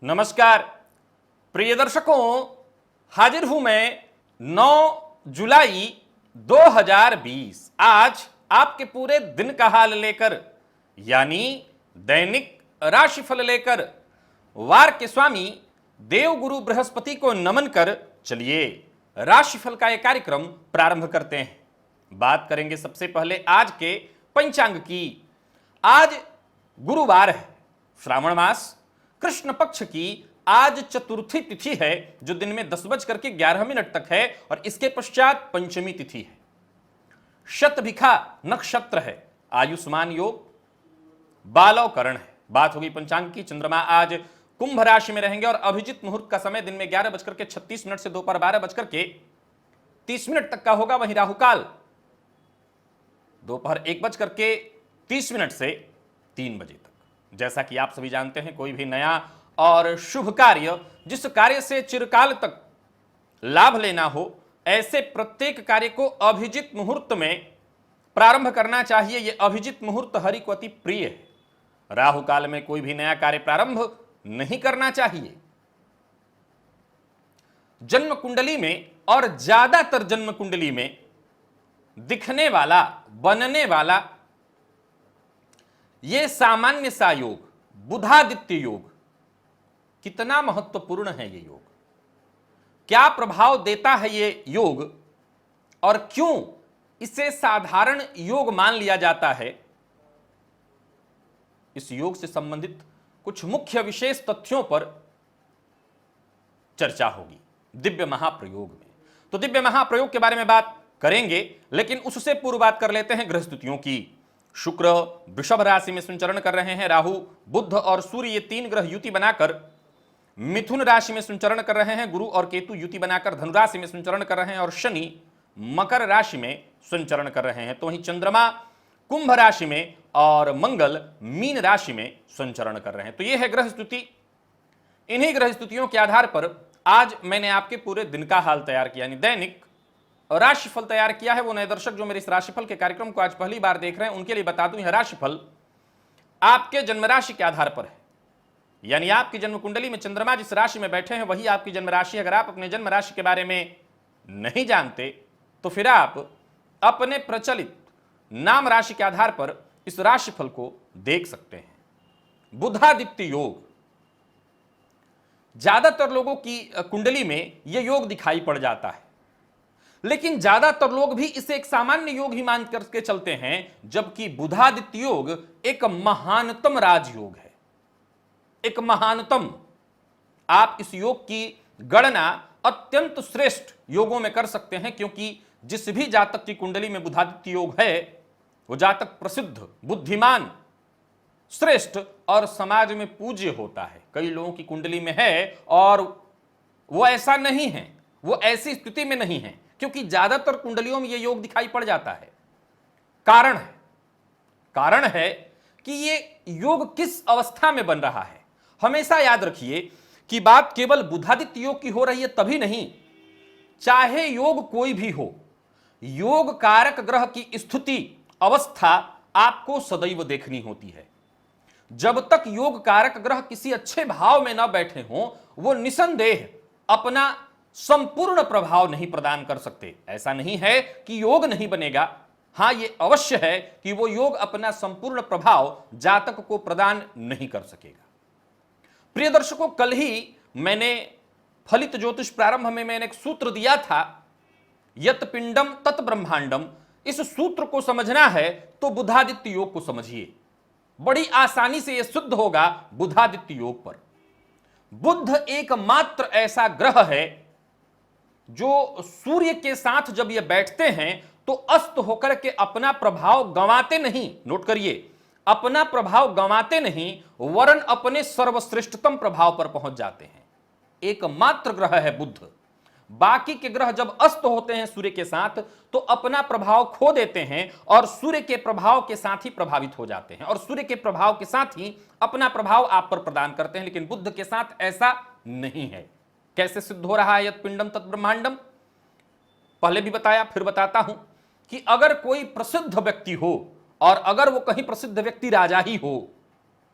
नमस्कार प्रिय दर्शकों, हाजिर हूं मैं 9 जुलाई 2020 आज आपके पूरे दिन का हाल लेकर, यानी दैनिक राशिफल लेकर। वार के स्वामी देवगुरु बृहस्पति को नमन कर चलिए राशिफल का यह कार्यक्रम प्रारंभ करते हैं। बात करेंगे सबसे पहले आज के पंचांग की। आज गुरुवार है, श्रावण मास कृष्ण पक्ष की आज चतुर्थी तिथि है, जो दिन में 10:11 तक है और इसके पश्चात पंचमी तिथि है। शतभिखा नक्षत्र है, आयुष्मान योग, बालव करण है। बात होगी पंचांग की। चंद्रमा आज कुंभ राशि में रहेंगे और अभिजित मुहूर्त का समय दिन में 11:36 से दोपहर 12:30 तक का होगा। वहीं राहुकाल दोपहर 1:30 से 3 बजे तक। जैसा कि आप सभी जानते हैं, कोई भी नया और शुभ कार्य, जिस कार्य से चिरकाल तक लाभ लेना हो, ऐसे प्रत्येक कार्य को अभिजित मुहूर्त में प्रारंभ करना चाहिए। यह अभिजित मुहूर्त हरि को अति प्रिय है। राहु काल में कोई भी नया कार्य प्रारंभ नहीं करना चाहिए। जन्म कुंडली में और ज्यादातर जन्म कुंडली में दिखने वाला, बनने वाला यह सामान्य सा योग, बुधादित्य योग, कितना महत्वपूर्ण है यह योग, क्या प्रभाव देता है यह योग और क्यों इसे साधारण योग मान लिया जाता है, इस योग से संबंधित कुछ मुख्य विशेष तथ्यों पर चर्चा होगी दिव्य महाप्रयोग में। तो दिव्य महाप्रयोग के बारे में बात करेंगे, लेकिन उससे पूर्व बात कर लेते हैं ग्रह स्थितियों की। शुक्र वृषभ राशि में संचरण कर रहे हैं। राहु, बुध और सूर्य ये 3 ग्रह युति बनाकर मिथुन राशि में संचरण कर रहे हैं। गुरु और केतु युति बनाकर धनु राशि में संचरण कर रहे हैं और शनि मकर राशि में संचरण कर रहे हैं। तो वहीं चंद्रमा कुंभ राशि में और मंगल मीन राशि में संचरण कर रहे हैं। तो यह है ग्रह स्थिति। इन्हीं ग्रह स्थितियों के आधार पर आज मैंने आपके पूरे दिन का हाल तैयार किया, यानी दैनिक राशिफल तैयार किया है। वो नए दर्शक जो मेरे इस राशिफल के कार्यक्रम को आज पहली बार देख रहे हैं, उनके लिए बता दूं, यह राशिफल आपके जन्म राशि के आधार पर है। यानी आपकी जन्म कुंडली में चंद्रमा जिस राशि में बैठे हैं वही आपकी जन्म राशि। अगर आप अपने जन्म राशि के बारे में नहीं जानते तो फिर आप अपने प्रचलित नाम राशि के आधार पर इस राशिफल को देख सकते हैं। बुधादित्य योग, ज्यादातर लोगों की कुंडली में यह योग दिखाई पड़ जाता है, लेकिन ज्यादातर लोग भी इसे एक सामान्य योग ही मान करके चलते हैं, जबकि बुधादित्य योग एक महानतम राजयोग है। एक महानतम, आप इस योग की गणना अत्यंत श्रेष्ठ योगों में कर सकते हैं, क्योंकि जिस भी जातक की कुंडली में बुधादित्य योग है, वो जातक प्रसिद्ध, बुद्धिमान, श्रेष्ठ और समाज में पूज्य होता है। कई लोगों की कुंडली में है और वो ऐसा नहीं है, वो ऐसी स्थिति में नहीं है, क्योंकि ज्यादातर कुंडलियों में यह योग दिखाई पड़ जाता है। कारण है कि यह योग किस अवस्था में बन रहा है। हमेशा याद रखिए कि बात केवल बुधादित्य योग की हो रही है तभी नहीं, चाहे योग कोई भी हो, योग कारक ग्रह की स्थिति, अवस्था आपको सदैव देखनी होती है। जब तक योग कारक ग्रह किसी अच्छे भाव में न बैठे हों, वो निसंदेह अपना संपूर्ण प्रभाव नहीं प्रदान कर सकते। ऐसा नहीं है कि योग नहीं बनेगा, हां यह अवश्य है कि वो योग अपना संपूर्ण प्रभाव जातक को प्रदान नहीं कर सकेगा। प्रिय दर्शकों, कल ही मैंने फलित ज्योतिष प्रारंभ में मैंने एक सूत्र दिया था, यत पिंडम तत ब्रह्मांडम। इस सूत्र को समझना है तो बुधादित्य योग को समझिए, बड़ी आसानी से यह सिद्ध होगा बुधादित्य योग पर। बुध एकमात्र ऐसा ग्रह है जो सूर्य के साथ जब ये बैठते हैं तो अस्त होकर के अपना प्रभाव गंवाते नहीं। नोट करिए, अपना प्रभाव गंवाते नहीं, वरन अपने सर्वश्रेष्ठतम प्रभाव पर पहुंच जाते हैं। एकमात्र ग्रह है बुध। बाकी के ग्रह जब अस्त होते हैं सूर्य के साथ तो अपना प्रभाव खो देते हैं और सूर्य के प्रभाव के साथ ही प्रभावित हो जाते हैं और सूर्य के प्रभाव के साथ ही अपना प्रभाव आप पर प्रदान करते हैं। लेकिन बुध के साथ ऐसा नहीं है। कैसे सिद्ध हो रहा है यत पिंडम तत् ब्रह्मांडम? पहले भी बताया, फिर बताता हूं कि अगर कोई प्रसिद्ध व्यक्ति हो और अगर वो कहीं प्रसिद्ध व्यक्ति राजा ही हो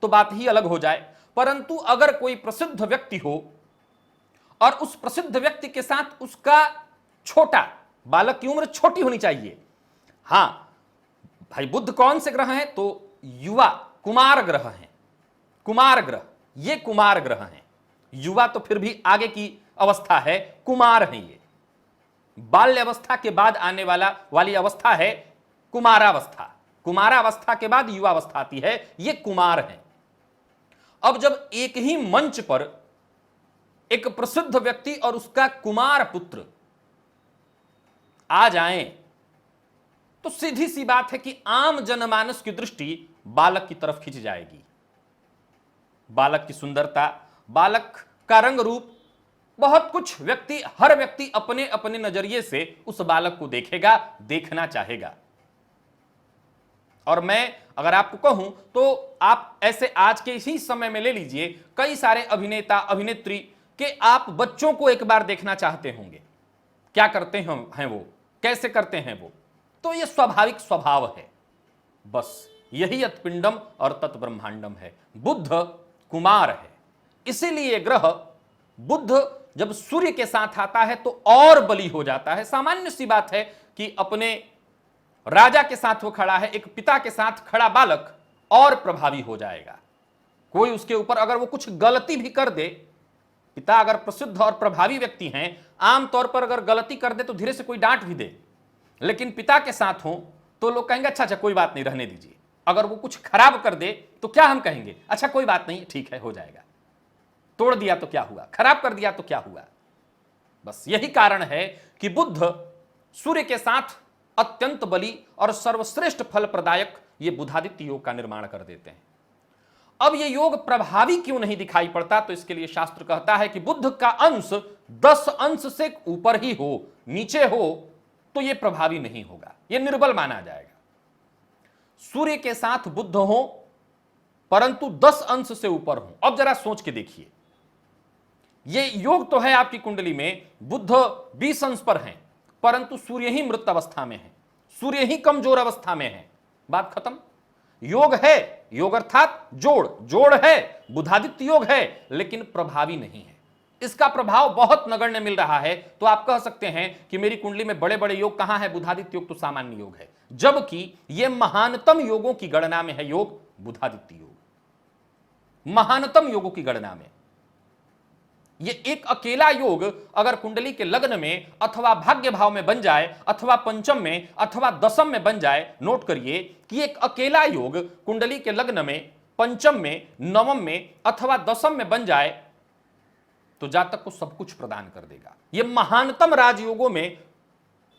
तो बात ही अलग हो जाए, परंतु अगर कोई प्रसिद्ध व्यक्ति हो और उस प्रसिद्ध व्यक्ति के साथ उसका छोटा, बालक की उम्र छोटी होनी चाहिए। हां भाई, बुध कौन से ग्रह हैं? तो युवा कुमार ग्रह हैं। कुमार ग्रह, ये कुमार ग्रह हैं। युवा तो फिर भी आगे की अवस्था है, कुमार हैं ये। बाल्य अवस्था के बाद आने वाली अवस्था है कुमारावस्था। कुमारावस्था के बाद युवावस्था आती है, ये कुमार हैं। अब जब एक ही मंच पर एक प्रसिद्ध व्यक्ति और उसका कुमार पुत्र आ जाएं, तो सीधी सी बात है कि आम जनमानस की दृष्टि बालक की तरफ खिंच जाएगी। बालक की सुंदरता, बालक का रंग रूप, बहुत कुछ हर व्यक्ति अपने अपने नजरिए से उस बालक को देखेगा, देखना चाहेगा। और मैं अगर आपको कहूं तो आप ऐसे आज के इसी समय में ले लीजिए, कई सारे अभिनेता अभिनेत्री के आप बच्चों को एक बार देखना चाहते होंगे, क्या करते हैं वो, कैसे करते हैं वो। तो ये स्वाभाविक स्वभाव है, बस यही अतपिंडम और तत्ब्रह्मांडम है। बुध कुमार है, इसीलिए ग्रह बुध जब सूर्य के साथ आता है तो और बली हो जाता है। सामान्य सी बात है कि अपने राजा के साथ वो खड़ा है, एक पिता के साथ खड़ा बालक और प्रभावी हो जाएगा। कोई उसके ऊपर अगर वो कुछ गलती भी कर दे, पिता अगर प्रसिद्ध और प्रभावी व्यक्ति हैं, आमतौर पर अगर गलती कर दे तो धीरे से कोई डांट भी दे, लेकिन पिता के साथ हो तो लोग कहेंगे अच्छा अच्छा कोई बात नहीं, रहने दीजिए। अगर वो कुछ खराब कर दे तो क्या हम कहेंगे, अच्छा कोई बात नहीं, ठीक है, हो जाएगा। तोड़ दिया तो क्या हुआ, खराब कर दिया तो क्या हुआ। बस यही कारण है कि बुध सूर्य के साथ अत्यंत बली और सर्वश्रेष्ठ फल प्रदायक ये बुधादित्य योग का निर्माण कर देते हैं। अब ये योग प्रभावी क्यों नहीं दिखाई पड़ता? तो इसके लिए शास्त्र कहता है कि बुध का अंश 10 अंश से ऊपर ही हो, नीचे हो तो ये प्रभावी नहीं होगा, ये निर्बल माना जाएगा। सूर्य के साथ बुध हो परंतु 10 अंश से ऊपर हो। अब जरा सोच के देखिए, ये योग तो है आपकी कुंडली में, बुध 20 अंश पर हैं, परंतु सूर्य ही मृत अवस्था में है, सूर्य ही कमजोर अवस्था में है, बात खत्म। योग है, योग अर्थात जोड़ है, बुधादित्य योग है, लेकिन प्रभावी नहीं है। इसका प्रभाव बहुत नगण्य मिल रहा है। तो आप कह सकते हैं कि मेरी कुंडली में बड़े बड़े योग कहां है, बुधादित्य योग तो सामान्य योग है, जबकि यह महानतम योगों की गणना में है योग बुधादित्य योग। महानतम योगों की गणना में ये एक अकेला योग अगर कुंडली के लग्न में अथवा भाग्य भाव में बन जाए, अथवा पंचम में अथवा दशम में बन जाए, नोट करिए कि एक अकेला योग कुंडली के लग्न में, पंचम में, नवम में अथवा दशम में बन जाए तो जातक को सब कुछ प्रदान कर देगा। यह महानतम राजयोगों में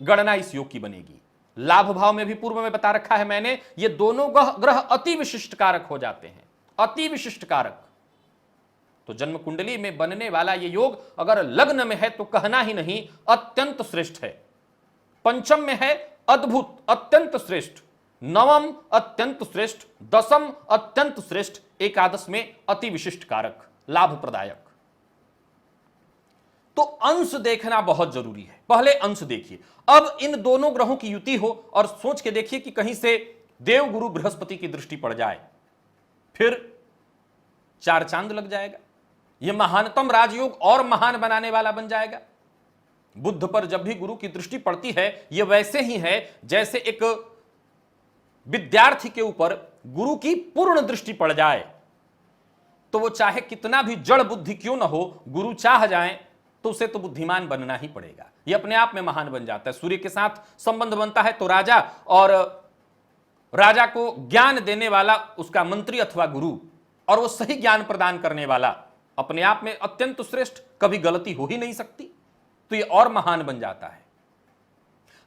गणना इस योग की बनेगी। लाभ भाव में भी पूर्व में बता रखा है मैंने, ये दोनों ग्रह अति विशिष्ट कारक हो जाते हैं, अति विशिष्ट कारक। तो जन्म कुंडली में बनने वाला ये योग अगर लग्न में है तो कहना ही नहीं, अत्यंत श्रेष्ठ है। पंचम में है अद्भुत, अत्यंत श्रेष्ठ, नवम अत्यंत श्रेष्ठ, दशम अत्यंत श्रेष्ठ, एकादश में अति विशिष्ट कारक, लाभ प्रदायक। तो अंश देखना बहुत जरूरी है, पहले अंश देखिए। अब इन दोनों ग्रहों की युति हो और सोच के देखिए कि कहीं से देव गुरु बृहस्पति की दृष्टि पड़ जाए, फिर 4 चांद लग जाएगा। यह महानतम राजयोग और महान बनाने वाला बन जाएगा। बुध पर जब भी गुरु की दृष्टि पड़ती है, यह वैसे ही है जैसे एक विद्यार्थी के ऊपर गुरु की पूर्ण दृष्टि पड़ जाए तो वो चाहे कितना भी जड़ बुद्धि क्यों ना हो, गुरु चाह जाए तो उसे तो बुद्धिमान बनना ही पड़ेगा। यह अपने आप में महान बन जाता है। सूर्य के साथ संबंध बनता है तो राजा, और राजा को ज्ञान देने वाला उसका मंत्री अथवा गुरु, और वो सही ज्ञान प्रदान करने वाला अपने आप में अत्यंत श्रेष्ठ, कभी गलती हो ही नहीं सकती, तो ये और महान बन जाता है।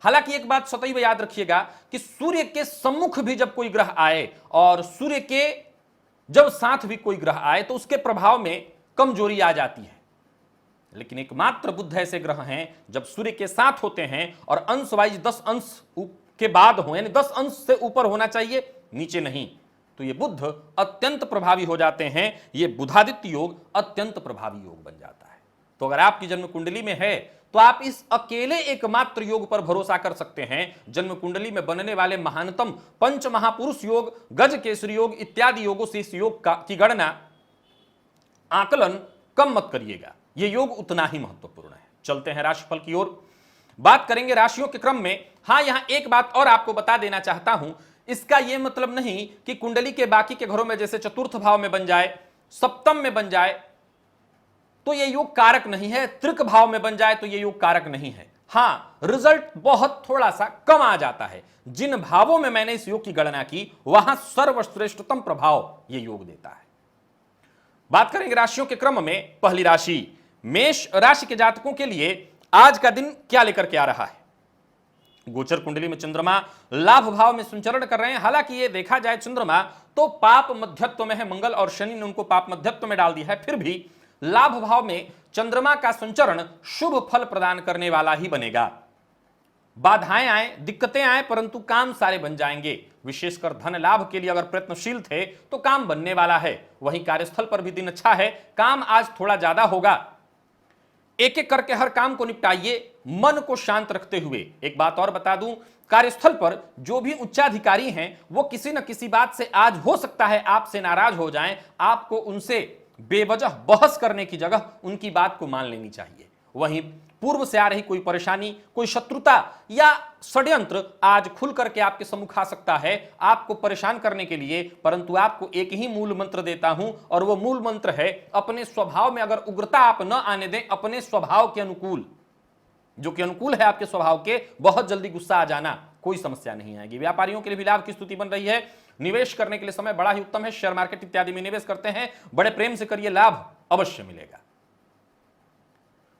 हालांकि एक बात सदैव याद रखिएगा कि सूर्य के सम्मुख भी जब कोई ग्रह आए और सूर्य के जब साथ भी कोई ग्रह आए तो उसके प्रभाव में कमजोरी आ जाती है। लेकिन एकमात्र बुध ऐसे ग्रह हैं जब सूर्य के साथ होते हैं और अंश वाइज 10 अंश के बाद हो, यानी 10 अंश से ऊपर होना चाहिए, नीचे नहीं, तो ये बुध अत्यंत प्रभावी हो जाते हैं। ये बुधादित्य योग अत्यंत प्रभावी योग बन जाता है। तो अगर आपकी जन्म कुंडली में है तो आप इस अकेले एकमात्र योग पर भरोसा कर सकते हैं। जन्म कुंडली में बनने वाले महानतम पंच महापुरुष योग, गज केसरी योग इत्यादि योगों से इस योग की गणना आकलन कम मत करिएगा, ये योग उतना ही महत्वपूर्ण है। चलते हैं राशिफल की ओर, बात करेंगे राशियों के क्रम में। हां, यहां एक बात और आपको बता देना चाहता हूं, इसका यह मतलब नहीं कि कुंडली के बाकी के घरों में जैसे चतुर्थ भाव में बन जाए, सप्तम में बन जाए तो यह योग कारक नहीं है, त्रिक भाव में बन जाए तो यह योग कारक नहीं है। हां, रिजल्ट बहुत थोड़ा सा कम आ जाता है। जिन भावों में मैंने इस योग की गणना की वहां सर्वश्रेष्ठतम प्रभाव यह योग देता है। बात करेंगे राशियों के क्रम में। पहली राशि मेष राशि के जातकों के लिए आज का दिन क्या लेकर के आ रहा है। गोचर कुंडली में चंद्रमा लाभ भाव में संचरण कर रहे हैं। हालांकि ये देखा जाए चंद्रमा तो पाप मध्यत्व में है, मंगल और शनि ने उनको पाप मध्यत्व में डाल दिया है, फिर भी लाभ भाव में चंद्रमा का संचरण शुभ फल प्रदान करने वाला ही बनेगा। बाधाएं आए, दिक्कतें आए, परंतु काम सारे बन जाएंगे। विशेषकर धन लाभ के लिए अगर प्रयत्नशील थे तो काम बनने वाला है। वहीं कार्यस्थल पर भी दिन अच्छा है, काम आज थोड़ा ज्यादा होगा। एक एक करके हर काम को निपटाइए, मन को शांत रखते हुए। एक बात और बता दूं, कार्यस्थल पर जो भी उच्चाधिकारी हैं वो किसी न किसी बात से आज हो सकता है आपसे नाराज हो जाएं। आपको उनसे बेवजह बहस करने की जगह उनकी बात को मान लेनी चाहिए। वहीं पूर्व से आ रही कोई परेशानी, कोई शत्रुता या षड्यंत्र आज खुल करके आपके सम्मुख आ सकता है आपको परेशान करने के लिए, परंतु आपको एक ही मूल मंत्र देता हूं और वह मूल मंत्र है, अपने स्वभाव में अगर उग्रता आप न आने दें, अपने स्वभाव के अनुकूल, जो कि अनुकूल है आपके स्वभाव के, बहुत जल्दी गुस्सा आ जाना, कोई समस्या नहीं आएगी। व्यापारियों के लिए भी लाभ की स्थिति बन रही है। निवेश करने के लिए समय बड़ा ही उत्तम है। शेयर मार्केट इत्यादि में निवेश करते हैं, बड़े प्रेम से करिए, लाभ अवश्य मिलेगा।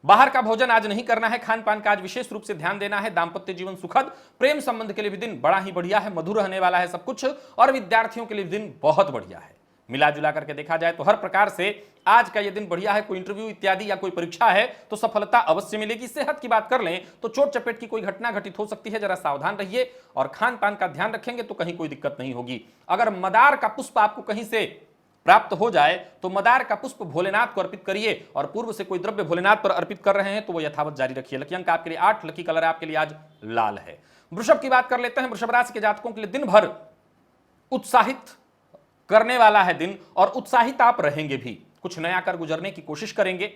बाहर का भोजन आज नहीं करना है, खान पान का आज विशेष रूप से ध्यान देना है। दांपत्य जीवन सुखद, प्रेम संबंध के लिए भी दिन बड़ा ही बढ़िया है, मधुर रहने वाला है सब कुछ। और विद्यार्थियों के लिए दिन बहुत बढ़िया है। मिला जुला करके देखा जाए तो हर प्रकार से आज का यह दिन बढ़िया है। कोई इंटरव्यू इत्यादि या कोई परीक्षा है तो सफलता अवश्य मिलेगी। सेहत की बात कर लें तो चोट चपेट की कोई घटना घटित हो सकती है, जरा सावधान रहिए और खान पान का ध्यान रखेंगे तो कहीं कोई दिक्कत नहीं होगी। अगर मदार का पुष्प आपको कहीं से प्राप्त हो जाए तो मदार का पुष्प भोलेनाथ को अर्पित करिए, और पूर्व से कोई द्रव्य भोलेनाथ पर अर्पित कर रहे हैं तो वो यथावत जारी रखिए। लकी अंक आपके लिए 8, लकी कलर आपके लिए आज लाल है। वृषभ की बात कर लेते हैं। वृषभ राशि के जातकों के लिए दिन भर उत्साहित करने वाला है दिन, और उत्साहित आप रहेंगे भी। कुछ नया कर गुजरने की कोशिश करेंगे।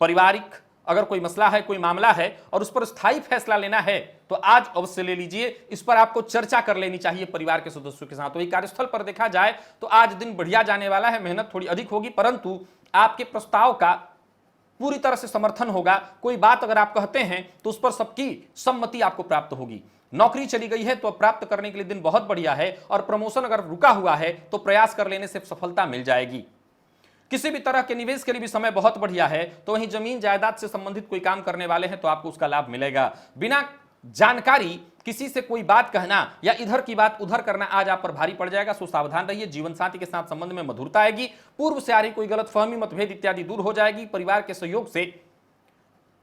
पारिवारिक अगर कोई मसला है, कोई मामला है और उस पर स्थायी फैसला लेना है तो आज अवश्य ले लीजिए। इस पर आपको चर्चा कर लेनी चाहिए परिवार के सदस्यों के साथ। वही कार्यस्थल पर देखा जाए तो आज दिन बढ़िया जाने वाला है। मेहनत थोड़ी अधिक होगी, परंतु आपके प्रस्ताव का पूरी तरह से समर्थन होगा। कोई बात अगर आप कहते हैं तो उस पर सबकी सम्मति आपको प्राप्त होगी। नौकरी चली गई है तो प्राप्त करने के लिए दिन बहुत बढ़िया है, और प्रमोशन अगर रुका हुआ है तो प्रयास कर लेने से सफलता मिल जाएगी। किसी भी तरह के निवेश के लिए भी समय बहुत बढ़िया है। तो वहीं जमीन जायदाद से संबंधित कोई काम करने वाले हैं तो आपको उसका लाभ मिलेगा। बिना जानकारी किसी से कोई बात कहना या इधर की बात उधर करना आज आप पर भारी पड़ जाएगा, सो सावधान रहिए। जीवन साथी के साथ संबंध में मधुरता आएगी। पूर्व से आ रही कोई गलतफहमी, मतभेद इत्यादि दूर हो जाएगी। परिवार के सहयोग से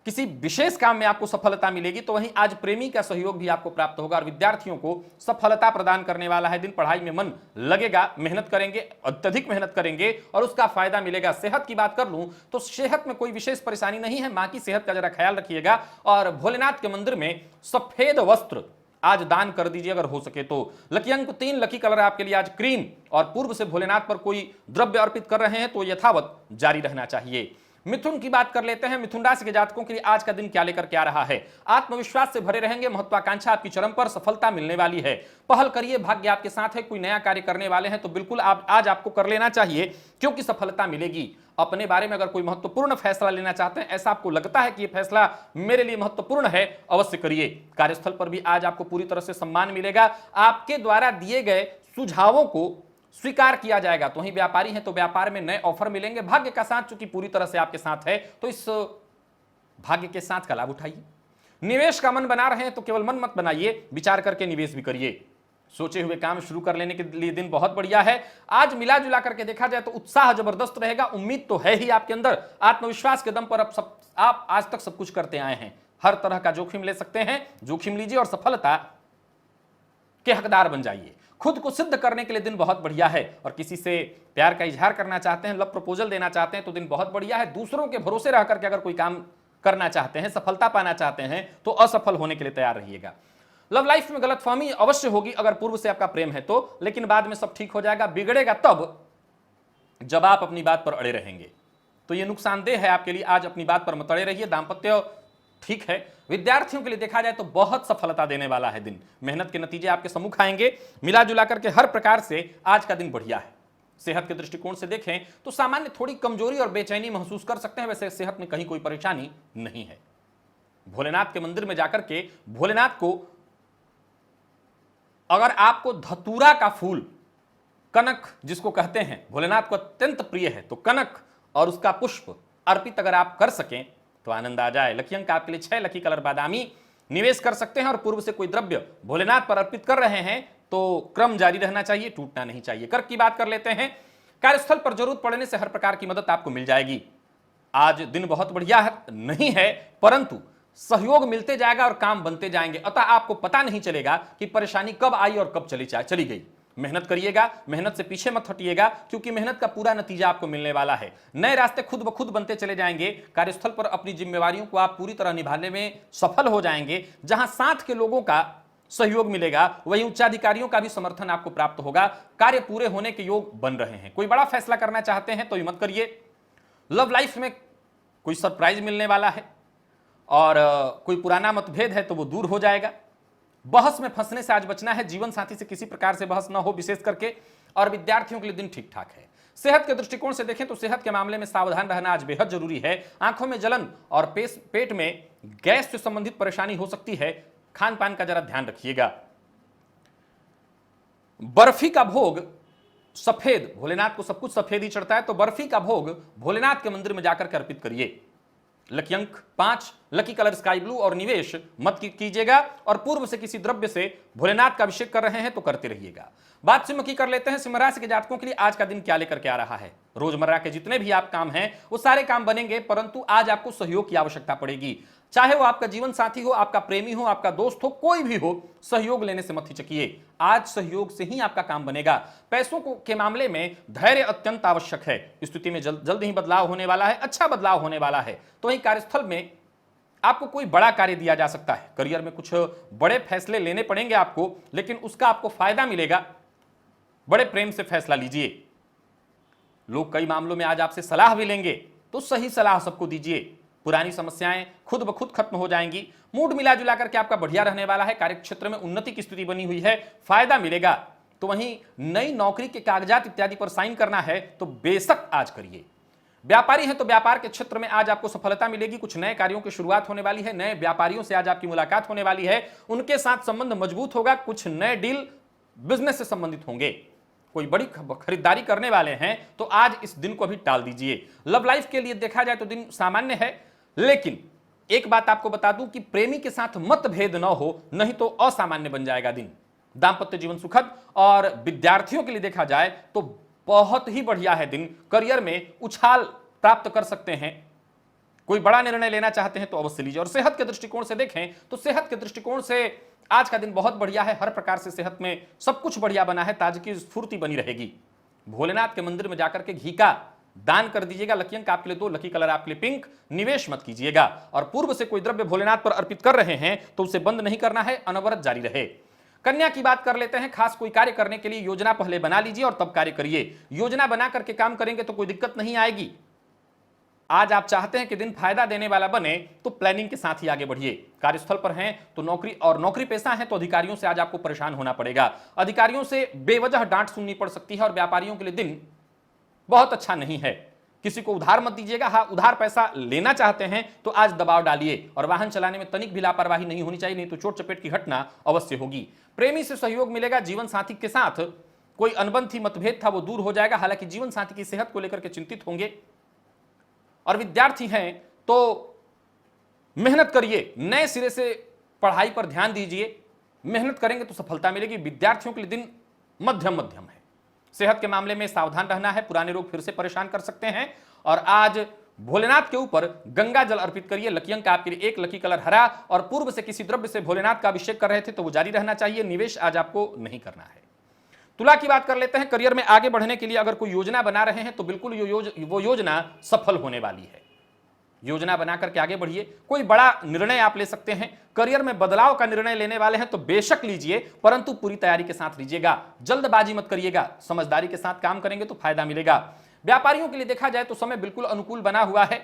किसी विशेष काम में आपको सफलता मिलेगी। तो वहीं आज प्रेमी का सहयोग भी आपको प्राप्त होगा, और विद्यार्थियों को सफलता प्रदान करने वाला है दिन। पढ़ाई में मन लगेगा, मेहनत करेंगे, अत्यधिक मेहनत करेंगे और उसका फायदा मिलेगा। सेहत की बात कर लूं तो सेहत में कोई विशेष परेशानी नहीं है। मां की सेहत का जरा ख्याल रखिएगा, और भोलेनाथ के मंदिर में सफेद वस्त्र आज दान कर दीजिए अगर हो सके तो। लकी अंक 3, लकी कलर आपके लिए आज क्रीम, और पूर्व से भोलेनाथ पर कोई द्रव्य अर्पित कर रहे हैं तो यथावत जारी रहना चाहिए। मिथुन की बात कर लेते हैं। मिथुन राशि के जातकों के लिए आज का दिन क्या लेकर के आ रहा है। आत्मविश्वास से भरे रहेंगे, महत्वाकांक्षा आपकी चरम पर, सफलता मिलने वाली है। पहल करिए, भाग्य आपके साथ है। कोई नया कार्य करने वाले हैं तो बिल्कुल आज आपको कर लेना चाहिए, क्योंकि सफलता मिलेगी। अपने बारे में अगर कोई महत्वपूर्ण फैसला लेना चाहते हैं, ऐसा आपको लगता है कि यह फैसला मेरे लिए महत्वपूर्ण है, अवश्य करिए। कार्यस्थल पर भी आज आपको पूरी तरह से सम्मान मिलेगा। आपके द्वारा दिए गए सुझावों को स्वीकार किया जाएगा। तो वहीं व्यापारी हैं तो व्यापार में नए ऑफर मिलेंगे। भाग्य का साथ चूंकि पूरी तरह से आपके साथ है तो इस भाग्य के साथ का लाभ उठाइए। निवेश का मन बना रहे हैं तो केवल मन मत बनाइए, विचार करके निवेश भी करिए। सोचे हुए काम शुरू कर लेने के लिए दिन बहुत बढ़िया है। आज मिला जुला करके देखा जाए तो उत्साह जबरदस्त रहेगा। उम्मीद तो है ही आपके अंदर, आत्मविश्वास के दम पर आप आज तक सब कुछ करते आए हैं। हर तरह का जोखिम ले सकते हैं, जोखिम लीजिए और सफलता के हकदार बन जाइए। खुद को सिद्ध करने के लिए दिन बहुत बढ़िया है, और किसी से प्यार का इजहार करना चाहते हैं, लव प्रपोजल देना चाहते हैं तो दिन बहुत बढ़िया है। दूसरों के भरोसे रह करके अगर कोई काम करना चाहते हैं, सफलता पाना चाहते हैं तो असफल होने के लिए तैयार रहिएगा। लव लाइफ में गलतफहमी अवश्य होगी अगर पूर्व से आपका प्रेम है तो, लेकिन बाद में सब ठीक हो जाएगा। बिगड़ेगा तब जब आप अपनी बात पर अड़े रहेंगे तो यह नुकसानदेह है आपके लिए। आज अपनी बात पर मत अड़े रहिए। दाम्पत्य ठीक है, विद्यार्थियों के लिए देखा जाए तो बहुत सफलता देने वाला है दिन। मेहनत के नतीजे आपके सम्मुख आएंगे। मिला जुला करके हर प्रकार से आज का दिन बढ़िया है। सेहत के दृष्टिकोण से देखें तो सामान्य थोड़ी कमजोरी और बेचैनी महसूस कर सकते हैं, वैसे सेहत में कहीं कोई परेशानी नहीं है। भोलेनाथ के मंदिर में जाकर के भोलेनाथ को, अगर आपको धतूरा का फूल, कनक जिसको कहते हैं, भोलेनाथ को अत्यंत प्रिय है, तो कनक और उसका पुष्प अर्पित अगर आप कर सकें तो आनंद आ जाए। लकी अंक आपके लिए 6, लकी कलर बादामी। निवेश कर सकते हैं और पूर्व से कोई द्रव्य भोलेनाथ पर अर्पित कर रहे हैं तो क्रम जारी रहना चाहिए, टूटना नहीं चाहिए। कर्क की बात कर लेते हैं। कार्यस्थल पर जरूरत पड़ने से हर प्रकार की मदद आपको मिल जाएगी। आज दिन बहुत बढ़िया नहीं है, परंतु सहयोग मिलते जाएगा और काम बनते जाएंगे, अतः आपको पता नहीं चलेगा कि परेशानी कब आई और कब चली गई। मेहनत करिएगा, मेहनत से पीछे मत हटिएगा, क्योंकि मेहनत का पूरा नतीजा आपको मिलने वाला है। नए रास्ते खुद ब खुद बनते चले जाएंगे। कार्यस्थल पर अपनी जिम्मेवारियों को आप पूरी तरह निभाने में सफल हो जाएंगे। जहां साथ के लोगों का सहयोग मिलेगा, वहीं उच्चाधिकारियों का भी समर्थन आपको प्राप्त होगा। कार्य पूरे होने के योग बन रहे हैं। कोई बड़ा फैसला करना चाहते हैं तो मत करिए। लव लाइफ में कोई सरप्राइज मिलने वाला है और कोई पुराना मतभेद है तो वो दूर हो जाएगा। बहस में फंसने से आज बचना है। जीवन साथी से किसी प्रकार से बहस ना हो, विशेष करके। और विद्यार्थियों के लिए दिन ठीक ठाक है। सेहत के दृष्टिकोण से देखें तो सेहत के मामले में सावधान रहना आज बेहद जरूरी है। आंखों में जलन और पेट में गैस से संबंधित परेशानी हो सकती है। खान पान का जरा ध्यान रखिएगा। बर्फी का भोग सफेद, भोलेनाथ को सब कुछ सफेद ही चढ़ता है, तो बर्फी का भोग भोलेनाथ के मंदिर में जाकर के अर्पित करिए। लकी अंक 5, लकी कलर स्काई ब्लू और निवेश मत कीजिएगा। और पूर्व से किसी द्रव्य से भोलेनाथ का अभिषेक कर रहे हैं तो करते रहिएगा। बात सिंह की कर लेते हैं। सिंह राशि के जातकों के लिए आज का दिन क्या लेकर के आ रहा है। रोजमर्रा के जितने भी आप काम हैं वो सारे काम बनेंगे, परंतु आज आपको सहयोग की आवश्यकता पड़ेगी। चाहे वो आपका जीवन साथी हो, आपका प्रेमी हो, आपका दोस्त हो, कोई भी हो, सहयोग लेने से मत हिचकिए। आज सहयोग से ही आपका काम बनेगा। पैसों के मामले में धैर्य अत्यंत आवश्यक है। स्थिति में जल्द ही बदलाव होने वाला है, अच्छा बदलाव होने वाला है। तो वहीं कार्यस्थल में आपको कोई बड़ा कार्य दिया जा सकता है। करियर में कुछ बड़े फैसले लेने पड़ेंगे आपको, लेकिन उसका आपको फायदा मिलेगा। बड़े प्रेम से फैसला लीजिए। लोग कई मामलों में आज आपसे सलाह भी लेंगे, तो सही सलाह सबको दीजिए। पुरानी समस्याएं खुद ब खुद खत्म हो जाएंगी। मूड मिला जुला करके आपका बढ़िया रहने वाला है। कार्य क्षेत्र में उन्नति की स्थिति बनी हुई है, फायदा मिलेगा। तो वहीं नई नौकरी के कागजात इत्यादि पर साइन करना है तो बेशक आज करिए। व्यापारी हैं तो व्यापार के क्षेत्र में आज आपको सफलता मिलेगी। कुछ नए कार्यों की शुरुआत होने वाली है। नए व्यापारियों से आज आपकी मुलाकात होने वाली है, उनके साथ संबंध मजबूत होगा। कुछ नए डील बिजनेस से संबंधित होंगे। कोई बड़ी खरीदारी करने वाले हैं तो आज इस दिन को भी टाल दीजिए। लव लाइफ के लिए देखा जाए तो दिन सामान्य है, लेकिन एक बात आपको बता दूं कि प्रेमी के साथ मतभेद न हो, नहीं तो असामान्य बन जाएगा दिन। दांपत्य जीवन सुखद। और विद्यार्थियों के लिए देखा जाए तो बहुत ही बढ़िया है दिन। करियर में उछाल प्राप्त कर सकते हैं। कोई बड़ा निर्णय लेना चाहते हैं तो अवश्य लीजिए। और सेहत के दृष्टिकोण से देखें तो सेहत के दृष्टिकोण से आज का दिन बहुत बढ़िया है। हर प्रकार से सेहत में सब कुछ बढ़िया बना है। ताजगी स्फूर्ति बनी रहेगी। भोलेनाथ के मंदिर में जाकर के घी का दान कर दीजिएगा। लकी अंक आपके लिए 2, लकी कलर आपके लिए पिंक। निवेश मत कीजिएगा। और पूर्व से कोई द्रव्य भोलेनाथ पर अर्पित कर रहे हैं तो उसे बंद नहीं करना है, अनवरत जारी रहे। कन्या की बात कर लेते हैं। खास कोई कार्य करने के लिए योजना पहले बना लीजिए और तब कार्य करिए। योजना बना करके काम करेंगे तो कोई दिक्कत नहीं आएगी। आज आप चाहते हैं कि दिन फायदा देने वाला बने तो प्लानिंग के साथ ही आगे बढ़िए। कार्यस्थल पर हैं तो नौकरी पेशा है तो अधिकारियों से आज आपको परेशान होना पड़ेगा। अधिकारियों से बेवजह डांट सुननी पड़ सकती है। और व्यापारियों के लिए दिन बहुत अच्छा नहीं है। किसी को उधार मत दीजिएगा। हाँ, उधार पैसा लेना चाहते हैं तो आज दबाव डालिए। और वाहन चलाने में तनिक भी लापरवाही नहीं होनी चाहिए, नहीं तो चोट चपेट की घटना अवश्य होगी। प्रेमी से सहयोग मिलेगा। जीवन साथी के साथ कोई अनबन थी, मतभेद था, वो दूर हो जाएगा। हालांकि जीवन साथी की सेहत को लेकर के चिंतित होंगे। और विद्यार्थी हैं तो मेहनत करिए। नए सिरे से पढ़ाई पर ध्यान दीजिए। मेहनत करेंगे तो सफलता मिलेगी। विद्यार्थियों के लिए दिन मध्यम है। सेहत के मामले में सावधान रहना है। पुराने रोग फिर से परेशान कर सकते हैं। और आज भोलेनाथ के ऊपर गंगा जल अर्पित करिए। लकी अंक आपके लिए 1, लकी कलर हरा। और पूर्व से किसी द्रव्य से भोलेनाथ का अभिषेक कर रहे थे तो वो जारी रहना चाहिए। निवेश आज आपको नहीं करना है। तुला की बात कर लेते हैं। करियर में आगे बढ़ने के लिए अगर कोई योजना बना रहे हैं तो बिल्कुल वो योजना सफल होने वाली है। योजना बना करके आगे बढ़िए। कोई बड़ा निर्णय आप ले सकते हैं। करियर में बदलाव का निर्णय लेने वाले हैं तो बेशक लीजिए, परंतु पूरी तैयारी के साथ लीजिएगा। जल्दबाजी मत करिएगा। समझदारी के साथ काम करेंगे तो फायदा मिलेगा। व्यापारियों के लिए देखा जाए तो समय बिल्कुल अनुकूल बना हुआ है।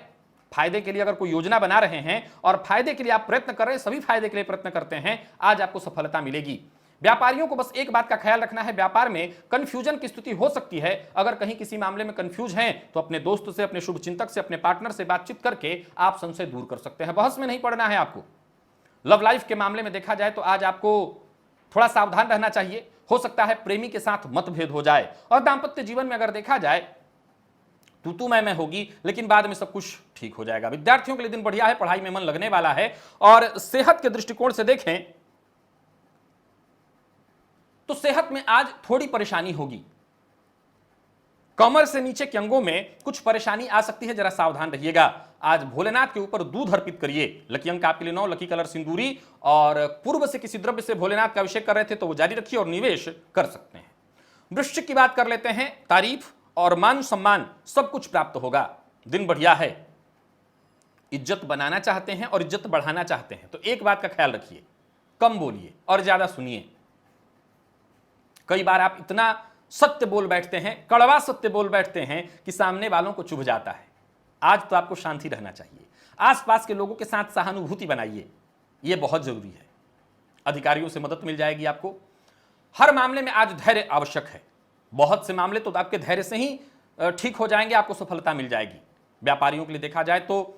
फायदे के लिए अगर कोई योजना बना रहे हैं और फायदे के लिए आप प्रयत्न कर रहे हैं, सभी फायदे के लिए प्रयत्न करते हैं, आज आपको सफलता मिलेगी। व्यापारियों को बस एक बात का ख्याल रखना है, व्यापार में कंफ्यूजन की स्थिति हो सकती है। अगर कहीं किसी मामले में कंफ्यूज हैं तो अपने दोस्त से, अपने शुभ चिंतक से, अपने पार्टनर से बातचीत करके आप संशय दूर कर सकते हैं। बहस में नहीं पड़ना है आपको। लव लाइफ के मामले में देखा जाए तो आज आपको थोड़ा सावधान रहना चाहिए। हो सकता है प्रेमी के साथ मतभेद हो जाए। और दाम्पत्य जीवन में अगर देखा जाए तू मैं होगी, लेकिन बाद में सब कुछ ठीक हो जाएगा। विद्यार्थियों के लिए दिन बढ़िया है, पढ़ाई में मन लगने वाला है। और सेहत के दृष्टिकोण से देखें तो सेहत में आज थोड़ी परेशानी होगी। कमर से नीचे के अंगों में कुछ परेशानी आ सकती है, जरा सावधान रहिएगा। आज भोलेनाथ के ऊपर दूध अर्पित करिए। लकी अंक आपके लिए 9, लकी कलर सिंदूरी। और पूर्व से किसी द्रव्य से भोलेनाथ का अभिषेक कर रहे थे तो वो जारी रखिए और निवेश कर सकते हैं। वृश्चिक की बात कर लेते हैं। तारीफ और मान सम्मान सब कुछ प्राप्त होगा। दिन बढ़िया है। इज्जत बनाना चाहते हैं और इज्जत बढ़ाना चाहते हैं तो एक बात का ख्याल रखिए, कम बोलिए और ज्यादा सुनिए। कई बार आप इतना सत्य बोल बैठते हैं, कड़वा सत्य बोल बैठते हैं कि सामने वालों को चुभ जाता है। आज तो आपको शांति रहना चाहिए। आसपास के लोगों के साथ सहानुभूति बनाइए, यह बहुत जरूरी है। अधिकारियों से मदद मिल जाएगी आपको। हर मामले में आज धैर्य आवश्यक है। बहुत से मामले तो आपके धैर्य से ही ठीक हो जाएंगे, आपको सफलता मिल जाएगी। व्यापारियों के लिए देखा जाए तो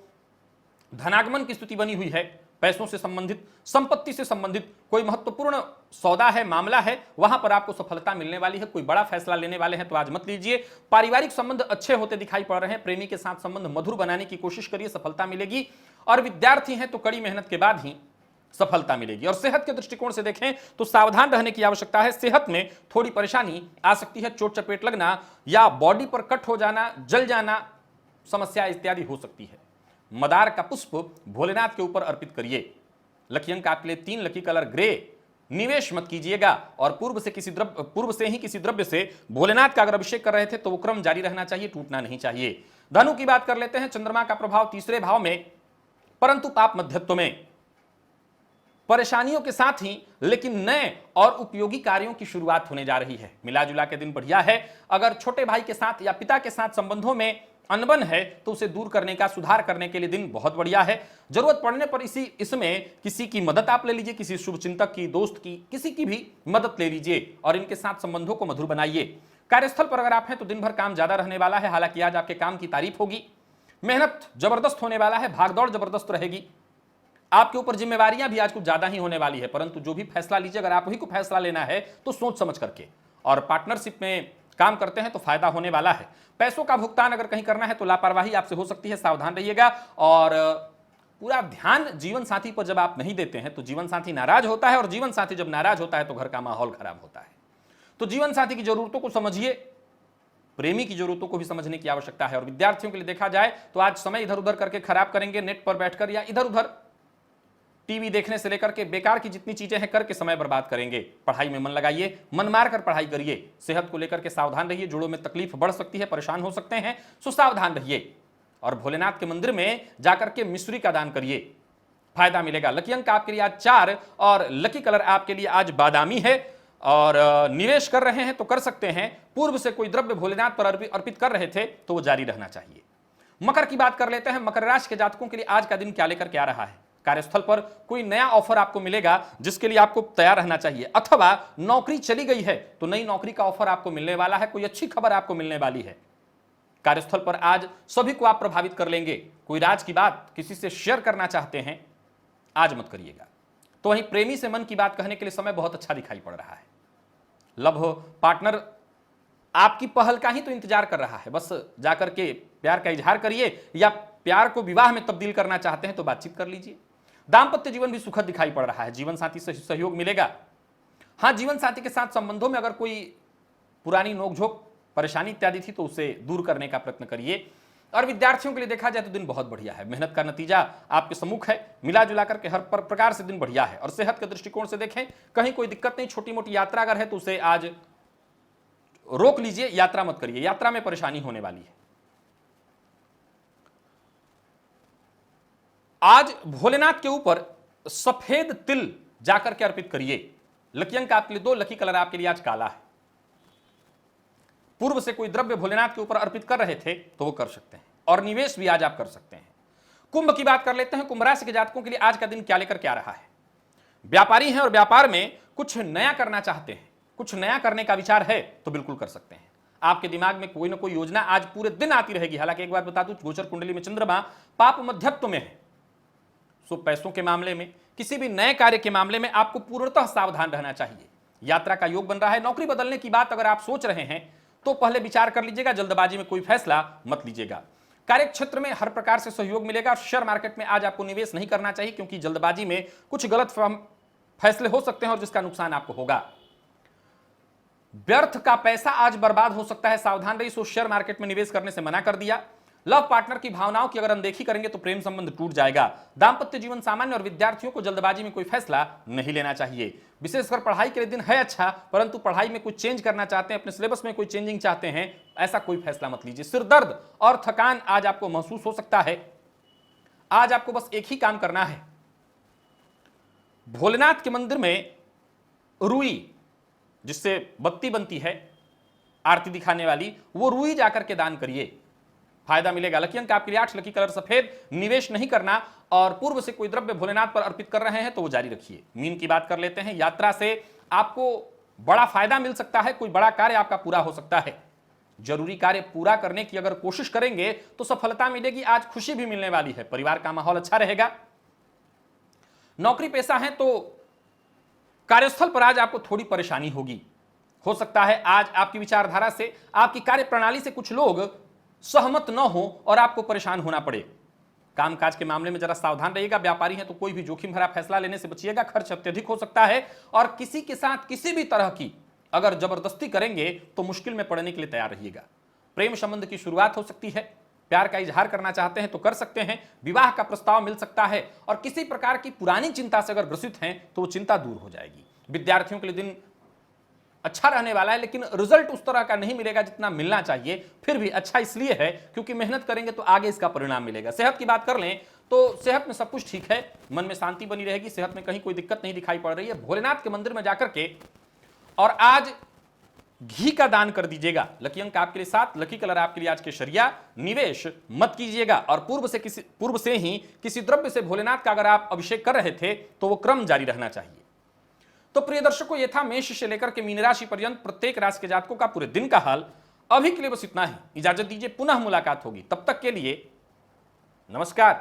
धनागमन की स्थिति बनी हुई है। पैसों से संबंधित, संपत्ति से संबंधित कोई महत्वपूर्ण सौदा है, मामला है, वहां पर आपको सफलता मिलने वाली है। कोई बड़ा फैसला लेने वाले हैं तो आज मत लीजिए। पारिवारिक संबंध अच्छे होते दिखाई पड़ रहे हैं। प्रेमी के साथ संबंध मधुर बनाने की कोशिश करिए, सफलता मिलेगी। और विद्यार्थी हैं तो कड़ी मेहनत के बाद ही सफलता मिलेगी। और सेहत के दृष्टिकोण से देखें तो सावधान रहने की आवश्यकता है। सेहत में थोड़ी परेशानी आ सकती है, चोट चपेट लगना या बॉडी पर कट हो जाना, जल जाना, समस्या इत्यादि हो सकती है। मदार का पुष्प भोलेनाथ के ऊपर अर्पित करिए। लकी अंक आपके लिए 3, लकी कलर ग्रे। निवेश मत कीजिएगा। और पूर्व से ही किसी द्रव्य से भोलेनाथ का अगर अभिषेक कर रहे थे तो वो क्रम जारी रहना चाहिए, टूटना नहीं चाहिए। धनु की बात कर लेते हैं। चंद्रमा का प्रभाव तीसरे भाव में, परंतु पाप मध्यत्व में। परेशानियों के साथ ही लेकिन नए और उपयोगी कार्यों की शुरुआत होने जा रही है। मिला जुला के दिन बढ़िया है। अगर छोटे भाई के साथ या पिता के साथ संबंधों में अनबन है तो उसे दूर करने का, सुधार करने के लिए दिन बहुत बढ़िया है। जरूरत पड़ने पर इसमें किसी की मदद आप ले लीजिए, किसी शुभचिंतक की, दोस्त की, किसी की भी मदद ले लीजिए और इनके साथ संबंधों को मधुर बनाइए। कार्यस्थल पर अगर आप हैं तो दिन भर काम ज्यादा रहने वाला है। हालांकि आज आपके काम की तारीफ होगी। मेहनत जबरदस्त होने वाला है, भागदौड़ जबरदस्त रहेगी। आपके ऊपर जिम्मेवारियां भी आज कुछ ज्यादा ही होने वाली है, परंतु जो भी फैसला लीजिए, अगर आप ही को फैसला लेना है तो सोच समझ करके। और पार्टनरशिप में काम करते हैं तो फायदा होने वाला है। पैसों का भुगतान अगर कहीं करना है तो लापरवाही आपसे हो सकती है, सावधान रहिएगा। और पूरा ध्यान जीवन साथी पर जब आप नहीं देते हैं तो जीवन साथी नाराज होता है, और जीवन साथी जब नाराज होता है तो घर का माहौल खराब होता है। तो जीवन साथी की जरूरतों को समझिए, प्रेमी की जरूरतों को भी समझने की आवश्यकता है। और विद्यार्थियों के लिए देखा जाए तो आज समय इधर उधर करके खराब करेंगे, नेट पर बैठकर या इधर उधर टीवी देखने से लेकर के बेकार की जितनी चीजें हैं करके समय बर्बाद करेंगे। पढ़ाई में मन लगाइए, मन मार कर पढ़ाई करिए। सेहत को लेकर के सावधान रहिए, जोड़ों में तकलीफ बढ़ सकती है, परेशान हो सकते हैं, सो सावधान रहिए। और भोलेनाथ के मंदिर में जाकर के मिश्री का दान करिए, फायदा मिलेगा। लकी अंक आपके लिए आज 4 और लकी कलर आपके लिए आज बादामी है। और निवेश कर रहे हैं तो कर सकते हैं। पूर्व से कोई द्रव्य भोलेनाथ पर अर्पित कर रहे थे तो वो जारी रहना चाहिए। मकर की बात कर लेते हैं। मकर राशि के जातकों के लिए आज का दिन क्या लेकर के आ रहा है। कार्यस्थल पर कोई नया ऑफर आपको मिलेगा जिसके लिए आपको तैयार रहना चाहिए, अथवा नौकरी चली गई है तो नई नौकरी का ऑफर आपको मिलने वाला है, कोई अच्छी खबर आपको मिलने वाली है। कार्यस्थल पर आज सभी को आप प्रभावित कर लेंगे। कोई राज की बात किसी से शेयर करना चाहते हैं, आज मत करिएगा। तो वहीं प्रेमी से मन की बात कहने के लिए समय बहुत अच्छा दिखाई पड़ रहा है। लव पार्टनर आपकी पहल का ही तो इंतजार कर रहा है, बस जाकर के प्यार का इजहार करिए, या प्यार को विवाह में तब्दील करना चाहते हैं तो बातचीत कर लीजिए। दाम्पत्य जीवन भी सुखद दिखाई पड़ रहा है। जीवन साथी से सहयोग मिलेगा। हां, जीवन साथी के साथ संबंधों में अगर कोई पुरानी नोकझोंक, परेशानी इत्यादि थी तो उसे दूर करने का प्रयत्न करिए। और विद्यार्थियों के लिए देखा जाए तो दिन बहुत बढ़िया है। मेहनत का नतीजा आपके सम्मुख है। मिला जुला करके हर प्रकार से दिन बढ़िया है। और सेहत के दृष्टिकोण से देखें, कहीं कोई दिक्कत नहीं। छोटी मोटी यात्रा अगर है तो उसे आज रोक लीजिए, यात्रा मत करिए, यात्रा में परेशानी होने वाली है। आज भोलेनाथ के ऊपर सफेद तिल जाकर के अर्पित करिए। लकी अंक आपके लिए 2, लकी कलर आपके लिए आज काला है। पूर्व से कोई द्रव्य भोलेनाथ के ऊपर अर्पित कर रहे थे तो वो कर सकते हैं, और निवेश भी आज आप कर सकते हैं। कुंभ की बात कर लेते हैं। कुंभ राशि के जातकों के लिए आज का दिन क्या लेकर क्या रहा है। व्यापारी हैं और व्यापार में कुछ नया करना चाहते हैं, कुछ नया करने का विचार है तो बिल्कुल कर सकते हैं। आपके दिमाग में कोई ना कोई योजना आज पूरे दिन आती रहेगी। हालांकि एक बात बता दूं, गोचर कुंडली में चंद्रमा पाप मध्यत्व में है, सो पैसों के मामले में, किसी भी नए कार्य के मामले में आपको पूर्णतः सावधान रहना चाहिए। यात्रा का योग बन रहा है। नौकरी बदलने की बात अगर आप सोच रहे हैं तो पहले विचार कर लीजिएगा, जल्दबाजी में कोई फैसला मत लीजिएगा। कार्य क्षेत्र में हर प्रकार से सहयोग मिलेगा। शेयर मार्केट में आज आपको निवेश नहीं करना चाहिए, क्योंकि जल्दबाजी में कुछ गलत फैसले हो सकते हैं और जिसका नुकसान आपको होगा। व्यर्थ का पैसा आज बर्बाद हो सकता है, सावधान रहिए। सो शेयर मार्केट में निवेश करने से मना कर दिया। लव पार्टनर की भावनाओं की अगर अनदेखी करेंगे तो प्रेम संबंध टूट जाएगा। दाम्पत्य जीवन सामान्य, और विद्यार्थियों को जल्दबाजी में कोई फैसला नहीं लेना चाहिए। विशेषकर पढ़ाई के लिए दिन है अच्छा, परंतु पढ़ाई में कुछ चेंज करना चाहते हैं, अपने सिलेबस में कोई चेंजिंग चाहते हैं, ऐसा कोई फैसला मत लीजिए। सिर दर्द और थकान आज आपको महसूस हो सकता है। आज आपको बस एक ही काम करना है, भोलेनाथ के मंदिर में रुई, जिससे बत्ती बनती है आरती दिखाने वाली, वो रुई जाकर के दान करिए, फायदा मिलेगा। लकी अंक आपके लिए 8, लकी कलर सफेद। निवेश नहीं करना और पूर्व से कोई द्रव्य भोलेनाथ पर अर्पित कर रहे हैं तो वो जारी रखिए। मीन की बात कर लेते हैं। यात्रा से आपको बड़ा फायदा मिल सकता है, कोई बड़ा कार्य आपका पूरा हो सकता है। जरूरी कार्य पूरा करने की अगर कोशिश करेंगे तो सफलता मिलेगी। आज खुशी भी मिलने वाली है, परिवार का माहौल अच्छा रहेगा। नौकरी पेशा है तो कार्यस्थल पर आज आपको थोड़ी परेशानी होगी। हो सकता है आज आपकी विचारधारा से, आपकी कार्य प्रणाली से कुछ लोग सहमत न हो और आपको परेशान होना पड़े। कामकाज के मामले में जरा सावधान रहिएगा। व्यापारी हैं तो कोई भी जोखिम भरा फैसला लेने से बचिएगा, खर्च अत्यधिक हो सकता है। और किसी के साथ किसी भी तरह की अगर जबरदस्ती करेंगे तो मुश्किल में पड़ने के लिए तैयार रहिएगा। प्रेम संबंध की शुरुआत हो सकती है, प्यार का इजहार करना चाहते हैं तो कर सकते हैं। विवाह का प्रस्ताव मिल सकता है, और किसी प्रकार की पुरानी चिंता से अगर ग्रसित हैं तो वो चिंता दूर हो जाएगी। विद्यार्थियों के लिए दिन अच्छा रहने वाला है, लेकिन रिजल्ट उस तरह का नहीं मिलेगा जितना मिलना चाहिए। फिर भी अच्छा इसलिए है क्योंकि मेहनत करेंगे तो आगे इसका परिणाम मिलेगा। सेहत की बात कर लें तो सेहत में सब कुछ ठीक है, मन में शांति बनी रहेगी, सेहत में कहीं कोई दिक्कत नहीं दिखाई पड़ रही है। भोलेनाथ के मंदिर में जाकर के और आज घी का दान कर दीजिएगा। लकी अंक आपके लिए 7, लकी कलर आपके लिए आज केसरिया। निवेश मत कीजिएगा, और पूर्व से ही किसी द्रव्य से भोलेनाथ का अगर आप अभिषेक कर रहे थे तो वो क्रम जारी रहना चाहिए। तो प्रिय दर्शकों, ये था मेष से लेकर के मीन राशि पर्यंत प्रत्येक राशि के जातकों का पूरे दिन का हाल। अभी के लिए बस इतना ही। इजाजत दीजिए, पुनः मुलाकात होगी। तब तक के लिए नमस्कार।